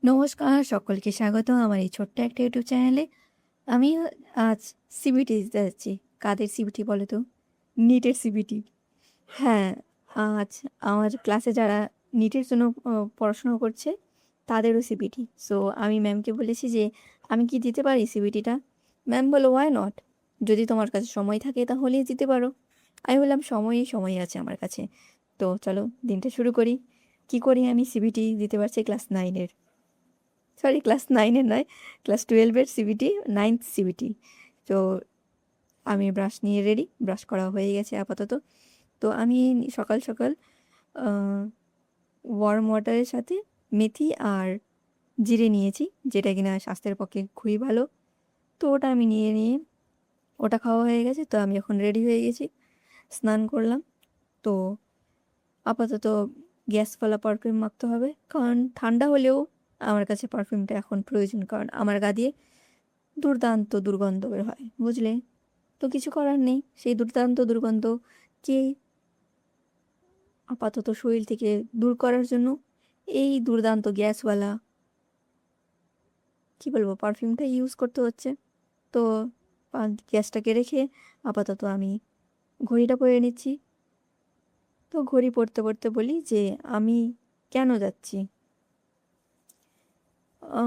নমস্কার, সকলকে স্বাগত আমার এই ছোট্ট একটা ইউটিউব চ্যানেলে। আমি আজ সিবিটি দিতে যাচ্ছি। কাদের সিবিটি বলো তো? নিটের সিবিটি। হ্যাঁ, আজ আমার ক্লাসে যারা নিটের জন্য পড়াশোনা করছে তাদেরও সিবিটি। সো আমি ম্যামকে বলেছি যে, "আমি কি দিতে পারি সিবিটিটা?" ম্যাম বলল, "হোয়াই নট? যদি তোমার কাছে সময় থাকে তাহলেই দিতে পারো।" আমি বললাম, "সময়ই সময় আছে আমার কাছে। তো চলো দিনটা শুরু করি।" কি করি আমি সিবিটি দিতে পারছি ক্লাস 9 এর। সরি, ক্লাস 9 এর নয়, ক্লাস 12 এর সিবিটি, 9th সিবিটি। তো আমি ব্রাশ নিয়ে রেডি, ব্রাশ করা হয়ে গেছে আপাতত। তো আমি সকাল, সকাল আ ওয়ার্ম ওয়াটারের সাথে মেথি আর জিরে নিয়েছি, যেটা কিনা স্বাস্থ্যের পক্ষে খুবই ভালো। তো ওটা আমি নিয়ে ওটা খাওয়া হয়ে গেছে। তো আমি এখন রেডি হয়ে গেছি। স্নান করলাম। তো আপাতত গ্যাসওয়ালা পারফিউম মাখতে হবে। কারণ ঠান্ডা হলেও আমার কাছে পারফিউমটা এখন প্রয়োজন। কারণ আমার গা দিয়ে দুর্দান্ত দুর্গন্ধ বের হয়, বুঝলে? তো কিছু করার নেই। সেই দুর্দান্ত দুর্গন্ধকে আপাতত শরীর থেকে দূর করার জন্য এই দুর্দান্ত গ্যাসওয়ালা কী বলবো পারফিউমটা ইউজ করতে হচ্ছে। তো গ্যাসটাকে রেখে আপাতত আমি ঘড়িটা পরে নিচ্ছি। তো ঘড়ি পরতে, পরতে বলি যে আমি কেন যাচ্ছি? আ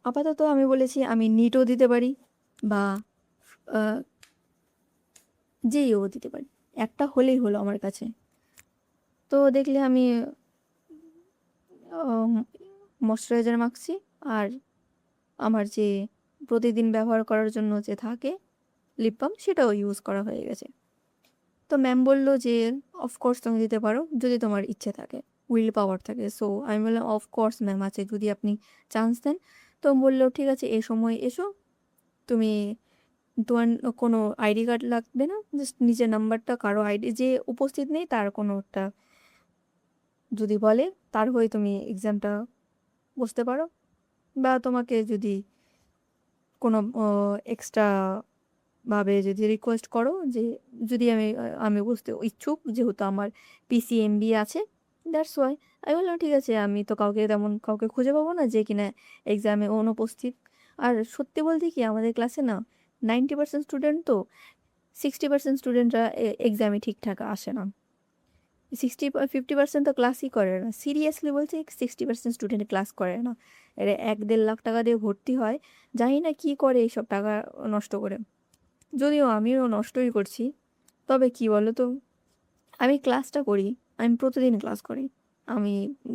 আপাতত আমি বলেছি আমি নিটও দিতে পারি বা আ যেইও দিতে পারি। একটা হলেই হলো আমার কাছে। তো দেখলে আমি আম ময়েশ্চারাইজার মাখছি আর আমার যে প্রতিদিন ব্যবহার করার জন্য যে থাকে লিপ বাম, সেটাও ইউজ করা হয়ে গেছে। তো ম্যাম বলল যে, "অফ কোর্স তুমি দিতে পারো যদি তোমার ইচ্ছে থাকে, উইল পাওয়ার থাকে।" সো আমি বললাম, "অফ কোর্স ম্যাম আছে, যদি আপনি চান্স দেন।" তো বলল, "ঠিক আছে, এ সময় এসো। তুমি তোমার কোনো আইডি কার্ড লাগবে না। জাস্ট নিজের নাম্বারটা, কারো আইডি যে উপস্থিত নেই তার কোনোটা যদি বলে, তার হয়ে তুমি এক্সামটা বসতে পারো। বা তোমাকে যদি কোনো এক্সট্রা ভাবে যদি রিকোয়েস্ট করো যে যদি আমি বুঝতে ইচ্ছুক, যেহেতু আমার পিসিএমবি আছে, দ্যাটস ওয়াই।" আমি বললাম, "ঠিক আছে, আমি তো তেমন কাউকে খুঁজে পাবো না যে কিনা এক্সামে অনুপস্থিত।" আর সত্যি বলতে কি, আমাদের ক্লাসে না 90% স্টুডেন্ট, তো 60% স্টুডেন্টরা এক্সামে ঠিকঠাক আসে না। 50% তো ক্লাসই করে না। সিরিয়াসলি বলছি, 60% স্টুডেন্ট ক্লাস করে না। এরা ১-১.৫ লাখ টাকা দিয়ে ভর্তি হয়। জানি না কি করে এইসব টাকা নষ্ট করে। যদিও আমিও নষ্টই করছি। তবে কি বলো তো? আমি ক্লাসটা করি। আমি প্রতিদিন ক্লাস করি। আমি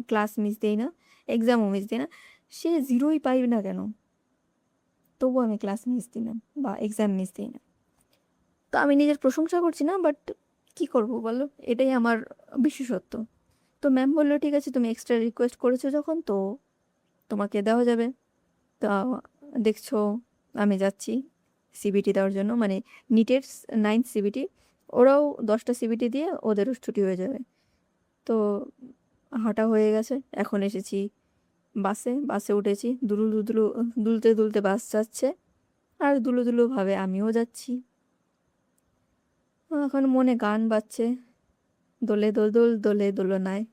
ক্লাস মিস দেই না, এক্সামও মিস দিই না। সে 0ই পাই না কেন? তবুও আমি ক্লাস মিস দিই না বা এক্সাম মিস দিই না। তো আমি নিজের প্রশংসা করছি না, বাট কি করব বলো? এটাই আমার বিশেষত্ব। তো ম্যাম বলল, "ঠিক আছে, তুমি এক্সট্রা রিকোয়েস্ট করেছো যখন, তো তোমাকে দেওয়া যাবে।" তা দেখছো আমি যাচ্ছি সিবিটি দেওয়ার জন্য, মানে নিটের 9th সিবিটি। ওরাও 10টা সিবিটি দিয়ে ওদেরও ছুটি হয়ে যাবে। তো হাঁটা হয়ে গেছে। এখন এসেছি বাসে। বাসে উঠেছি। দুলতে, দুলতে বাস যাচ্ছে। আর ভাবে আমিও যাচ্ছি। এখন মনে গান বাজছে, "দোলে দোল, দোলে দোলনায়।"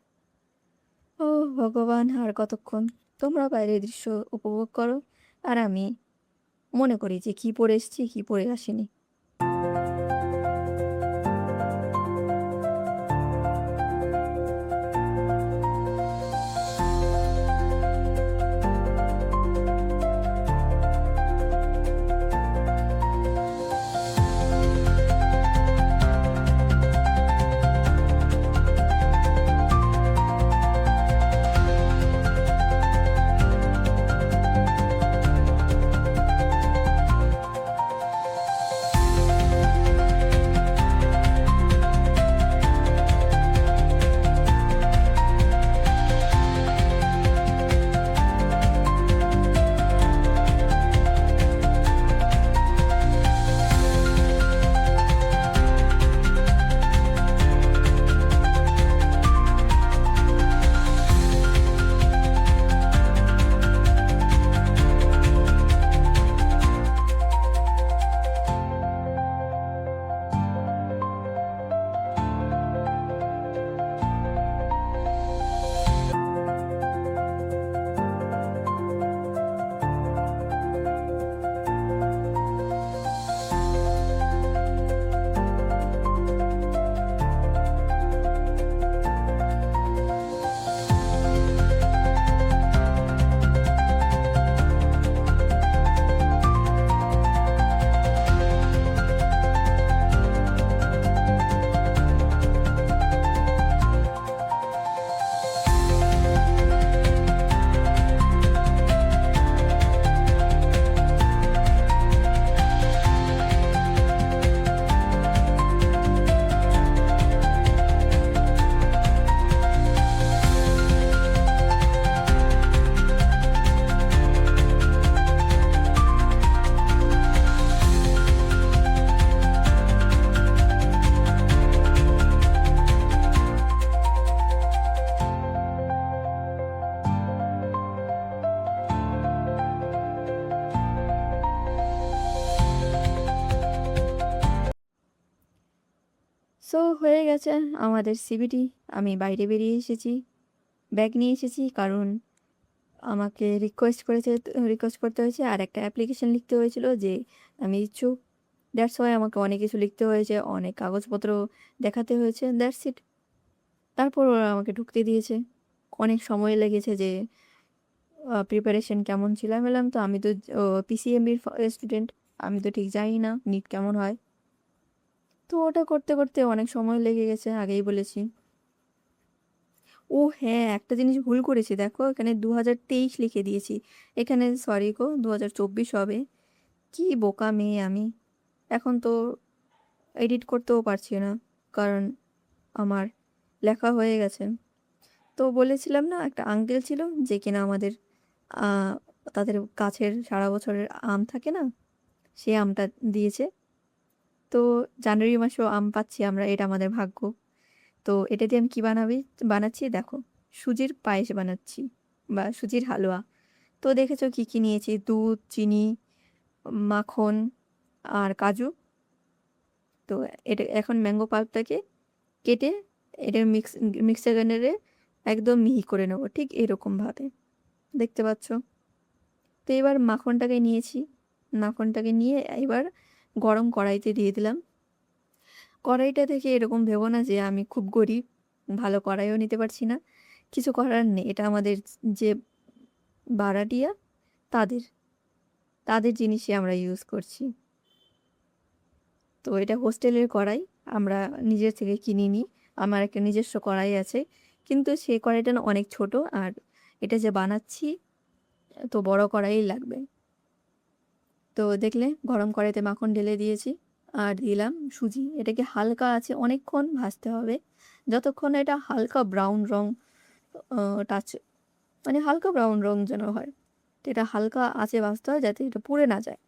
ওহ ভগবান! আর কতক্ষণ? তোমরা বাইরের দৃশ্য উপভোগ করো। আর আমি মনে করি যে কি পড়ে এসেছি, কি পড়ে আসিনি। সো হয়ে গেছে আমাদের সিবিটি। আমি বাইরে বেরিয়ে এসেছি, ব্যাগ নিয়ে এসেছি, কারণ আমাকে রিকোয়েস্ট করতে হয়েছে আর একটা অ্যাপ্লিকেশন লিখতে হয়েছিল যে আমি ইচ্ছুক। দ্যাটস ওয়াই আমাকে অনেক কিছু লিখতে হয়েছে, অনেক কাগজপত্র দেখাতে হয়েছে, দ্যাটস ইট। তারপর ওরা আমাকে ঢুকতে দিয়েছে। অনেক সময় লেগেছে যে প্রিপারেশন কেমন ছিল। আমি বললাম, তো আমি তো পিসিএমবির স্টুডেন্ট, আমি তো ঠিক জানি না নিট কেমন হয়। তো ওটা করতে করতে অনেক সময় লেগে গেছে, আগেই বলেছি। ও হ্যাঁ, একটা জিনিস ভুল করেছি, দেখো এখানে 2023 লিখে দিয়েছি, এখানে সরি গো 2024 হবে। কি বোকা মেয়ে আমি! এখন তো এডিট করতেও পারছি না, কারণ আমার লেখা হয়ে গেছে। তো বলেছিলাম না, একটা আঙ্কেল ছিল যে কিনা আমাদের আহ, তাদের গাছের সারা বছরের আম থাকে না, সে আমটা দিয়েছে। তো জানুয়ারি মাসেও আম পাচ্ছি আমরা, এটা আমাদের ভাগ্য। তো এটা দিয়ে আমি কী বানাচ্ছি দেখো, সুজির পায়েস বানাচ্ছি বা সুজির হালুয়া। তো দেখেছো কি কি নিয়েছি, দুধ, চিনি, মাখন আর কাজু। তো এটা এখন ম্যাঙ্গো পাল্পটাকে কেটে এটা মিক্সার গ্রাইন্ডারে একদম মিহি করে নেবো, ঠিক এরকমভাবে দেখতে পাচ্ছ। তো এবার মাখনটাকে নিয়েছি, মাখনটাকে নিয়ে এবার গরম কড়াইতে দিয়ে দিলাম। কড়াইটা থেকে এরকম ভেবো না যে আমি খুব গরিব, ভালো কড়াইও নিতে পারছি না। কিছু করার নেই, এটা আমাদের যে ভাড়াটিয়া, তাদের তাদের জিনিসই আমরা ইউজ করছি। তো এটা হোস্টেলের কড়াই, আমরা নিজের থেকে কিনিনি। আমার একটা নিজস্ব কড়াই আছে, কিন্তু সেই কড়াইটা না অনেক ছোট, আর এটা যে বানাচ্ছি তো বড় কড়াই লাগবে। তো দেখলে গরম কড়াইতে মাখন ঢেলে দিয়েছি আর দিলাম সুজি। এটাকে হালকা আছে অনেকক্ষণ ভাজতে হবে, যতক্ষণ এটা হালকা ব্রাউন রং টাচ, মানে হালকা ব্রাউন রং যেন হয়। তো এটা হালকা আঁচে ভাজতে হয় যাতে এটা পুড়ে না যায়।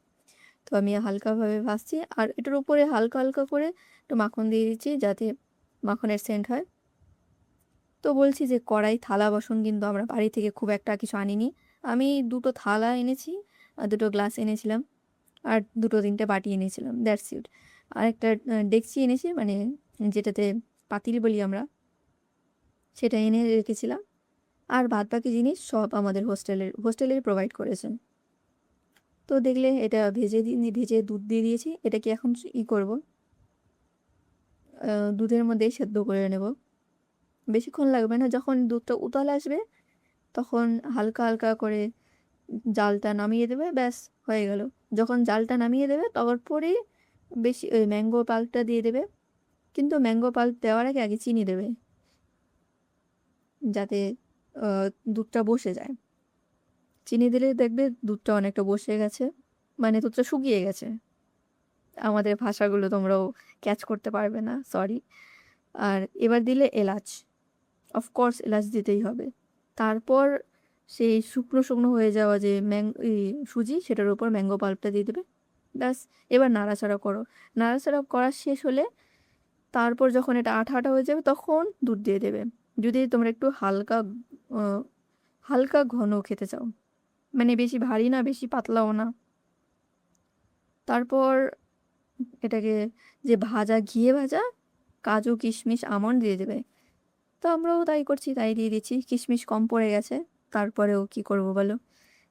তো আমি হালকাভাবে ভাজছি আর এটার উপরে হালকা হালকা করে একটু মাখন দিয়ে দিচ্ছি যাতে মাখনের সেন্ট হয়। তো বলছি যে কড়াই, থালা বাসন কিন্তু আমরা বাড়ি থেকে খুব একটা কিছু আনিনি। আমি দুটো থালা এনেছি আর দুটো গ্লাস এনেছিলাম আর দুটো তিনটে বাটি এনেছিলাম, দ্যাটস ইট। আর একটা ডেকচি এনেছি, মানে যেটাতে পাতিল বলি আমরা, সেটা এনে রেখেছিলাম। আর বাদ বাকি জিনিস সব আমাদের হোস্টেলের প্রোভাইড করেছেন। তো দেখলে এটা ভেজে দুধ দিয়ে দিয়েছি, এটাকে এখন করব, দুধের মধ্যে সেদ্ধ করে নেব। বেশিক্ষণ লাগবে না, যখন দুধটা উতল আসবে তখন হালকা হালকা করে জালটা নামিয়ে দেবে, ব্যাস হয়ে গেল। যখন জালটা নামিয়ে দেবে তারপরে বেশি ওই ম্যাঙ্গো পাল্পটা দিয়ে দেবে, কিন্তু ম্যাঙ্গো পাল্প দেওয়ার আগে আগে চিনি দেবে যাতে দুধটা বসে যায়। চিনি দিলে দেখবে দুধটা অনেকটা বসে গেছে, মানে দুধটা শুকিয়ে গেছে। আমাদের ভাষাগুলো তোমরাও ক্যাচ করতে পারবে না, সরি। আর এবার দিলে এলাচ, অফকোর্স এলাচ দিতেই হবে। তারপর সেই শুকনো শুকনো হয়ে যাওয়া যে সুজি, সেটার উপর ম্যাঙ্গো পাল্পটা দিয়ে দেবে, ব্যাস। এবার নাড়াচাড়া করো, নাড়াচাড়া করা শেষ হলে তারপর যখন এটা আঠা আঠা হয়ে যাবে তখন দুধ দিয়ে দেবে, যদি তোমরা একটু হালকা হালকা ঘন খেতে চাও, মানে বেশি ভারী না বেশি পাতলাও না। তারপর এটাকে যে ঘিয়ে ভাজা কাজু, কিশমিশ, আমন্ড দিয়ে দেবে। তো আমরাও তাই করছি, তাই দিয়ে দিচ্ছি। কিশমিশ কম পড়ে গেছে, তারপরেও কি করব বলো,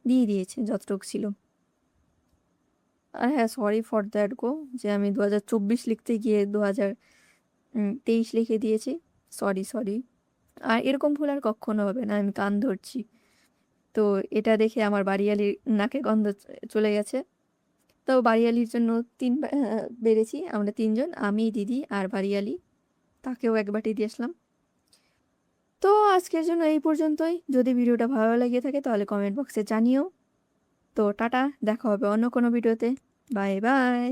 দিয়ে দিয়েছি যতটুকু ছিল। আর হ্যাঁ, সরি ফর দ্যাট গো, যে আমি 2024 লিখতে গিয়ে 2023 লিখে দিয়েছি। Sorry sorry. আর এরকম ভুল আর কখনো হবে না, আমি কান ধরছি। তো এটা দেখে আমার বাড়িয়ালির নাকে গন্ধ চলে গেছে। তো বাড়িয়ালির জন্য বেড়েছি আমরা তিনজন, আমি, দিদি আর বাড়িয়ালি, তাকেও এক বাটি দিয়ে আসলাম। তো আজকের জন্য এই পর্যন্তই। যদি ভিডিওটা ভালো লাগে থাকে তাহলে কমেন্ট বক্সে জানিও। তো টাটা, দেখা হবে অন্য কোনো ভিডিওতে। Bye bye.